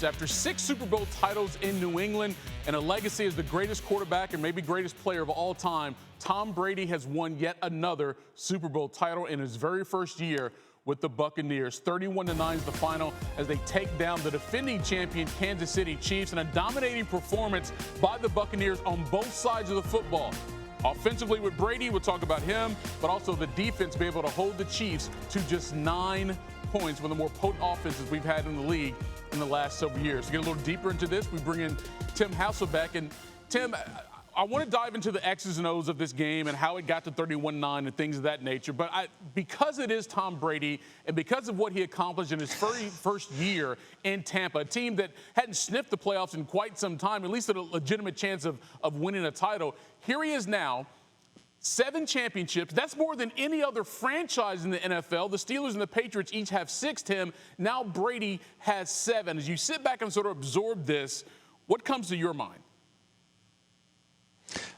After 6 Super Bowl titles in New England and a legacy as the greatest quarterback and maybe greatest player of all time, Tom Brady has won yet another Super Bowl title in his very first year with the Buccaneers. 31-9 is the final as they take down the defending champion Kansas City Chiefs in a dominating performance by the Buccaneers on both sides of the football. Offensively with Brady, we'll talk about him, but also the defense be able to hold the Chiefs to just 9 points, one of the more potent offenses we've had in the league in the last several years. To get a little deeper into this, we bring in Tim Hasselbeck. And Tim, I want to dive into the X's and O's of this game and how it got to 31-9 and things of that nature. But because it is Tom Brady and because of what he accomplished in his very first year in Tampa, a team that hadn't sniffed the playoffs in quite some time, at least a legitimate chance of winning a title, here he is now. 7 championships. That's more than any other franchise in the NFL. The Steelers and the Patriots each have 6, Tim. Now Brady has 7. As you sit back and sort of absorb this, what comes to your mind?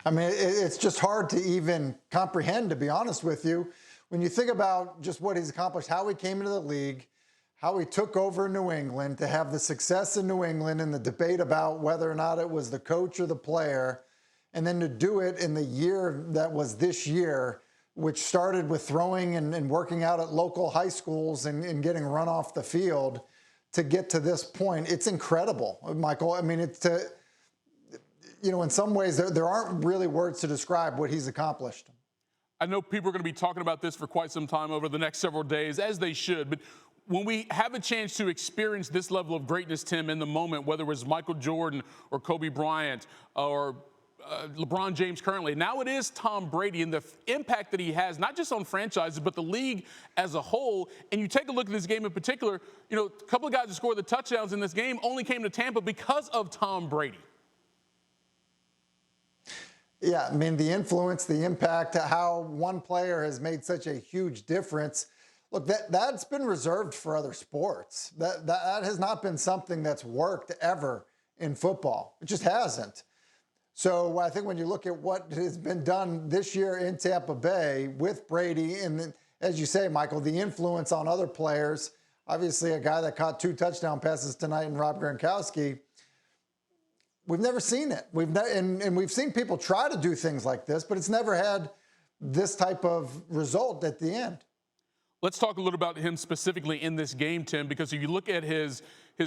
I mean, it's just hard to even comprehend, to be honest with you. When you think about just what he's accomplished, how he came into the league, how he took over New England, to have the success in New England and the debate about whether or not it was the coach or the player, and then to do it in the year that was this year, which started with throwing and working out at local high schools and getting run off the field to get to this point. It's incredible, Michael. I mean, in some ways, there aren't really words to describe what he's accomplished. I know people are going to be talking about this for quite some time over the next several days, as they should. But when we have a chance to experience this level of greatness, Tim, in the moment, whether it was Michael Jordan or Kobe Bryant or LeBron James currently. Now it is Tom Brady and the impact that he has, not just on franchises, but the league as a whole. And you take a look at this game in particular, a couple of guys who scored the touchdowns in this game only came to Tampa because of Tom Brady. Yeah, I mean, the influence, the impact, how one player has made such a huge difference. Look, that's been reserved for other sports. That has not been something that's worked ever in football. It just hasn't. So I think when you look at what has been done this year in Tampa Bay with Brady, and as you say, Michael, the influence on other players, obviously a guy that caught 2 touchdown passes tonight in Rob Gronkowski, we've never seen it. And we've seen people try to do things like this, but it's never had this type of result at the end. Let's talk a little about him specifically in this game, Tim, because if you look at his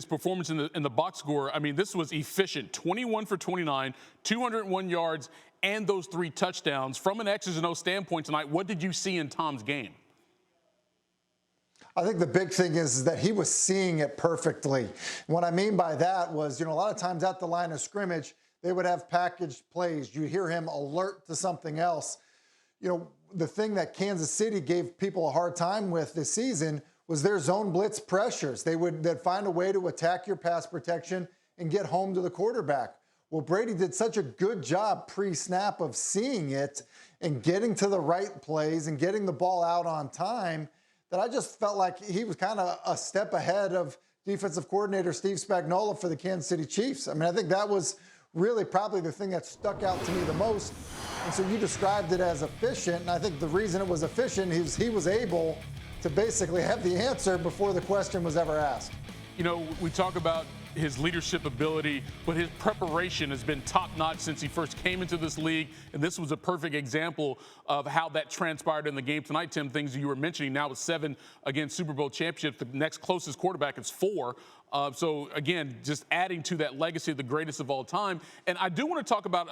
performance in the box score, I mean, this was efficient. 21 for 29, 201 yards, and those 3 touchdowns. From an X's and O standpoint tonight, what did you see in Tom's game? I think the big thing is that he was seeing it perfectly. What I mean by that was, a lot of times at the line of scrimmage, they would have packaged plays. You hear him alert to something else. The thing that Kansas City gave people a hard time with this season was their zone blitz pressures. They'd find a way to attack your pass protection and get home to the quarterback. Well, Brady did such a good job pre-snap of seeing it and getting to the right plays and getting the ball out on time that I just felt like he was kind of a step ahead of defensive coordinator Steve Spagnuolo for the Kansas City Chiefs. I mean, I think that was really probably the thing that stuck out to me the most. And so you described it as efficient, and I think the reason it was efficient is he was able to basically have the answer before the question was ever asked. We talk about his leadership ability, but his preparation has been top-notch since he first came into this league, and this was a perfect example of how that transpired in the game tonight, Tim. Things you were mentioning, now with 7 against Super Bowl championships, the next closest quarterback is 4. So, again, just adding to that legacy of the greatest of all time. And I do want to talk about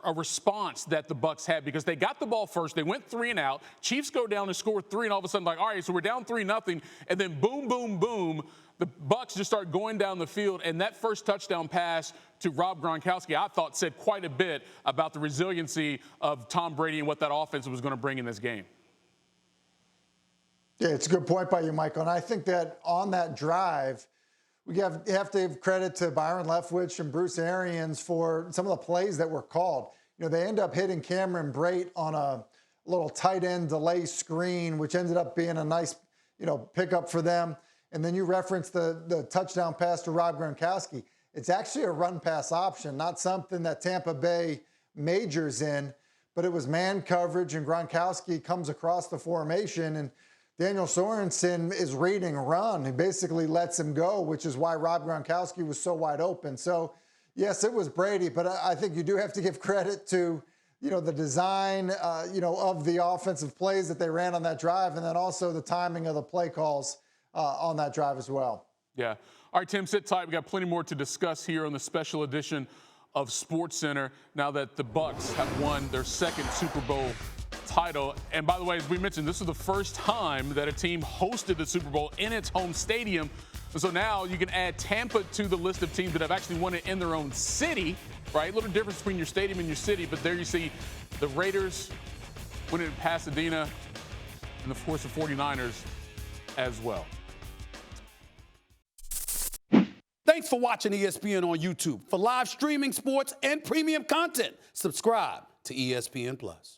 a response that the Bucs had because they got the ball first. They went 3 and out. Chiefs go down and score 3, and all of a sudden, all right, so we're down 3-0. And then boom, boom, boom, the Bucs just start going down the field. And that first touchdown pass to Rob Gronkowski, I thought, said quite a bit about the resiliency of Tom Brady and what that offense was going to bring in this game. Yeah, it's a good point by you, Michael. And I think that on that drive, you have to give credit to Byron Leftwich and Bruce Arians for some of the plays that were called. They end up hitting Cameron Brate on a little tight end delay screen, which ended up being a nice, pickup for them. And then you referenced the touchdown pass to Rob Gronkowski. It's actually a run pass option, not something that Tampa Bay majors in, but it was man coverage, and Gronkowski comes across the formation. And Daniel Sorensen is reading run. He basically lets him go, which is why Rob Gronkowski was so wide open. So, yes, it was Brady, but I think you do have to give credit to, the design, of the offensive plays that they ran on that drive, and then also the timing of the play calls on that drive as well. Yeah. All right, Tim, sit tight. We got plenty more to discuss here on the special edition of SportsCenter now that the Bucs have won their second Super Bowl title. And by the way, as we mentioned, this is the first time that a team hosted the Super Bowl in its home stadium. So now you can add Tampa to the list of teams that have actually won it in their own city, right? A little difference between your stadium and your city, but there you see the Raiders winning in Pasadena and, of course, the 49ers as well. Thanks for watching ESPN on YouTube. For live streaming, sports, and premium content, subscribe to ESPN+.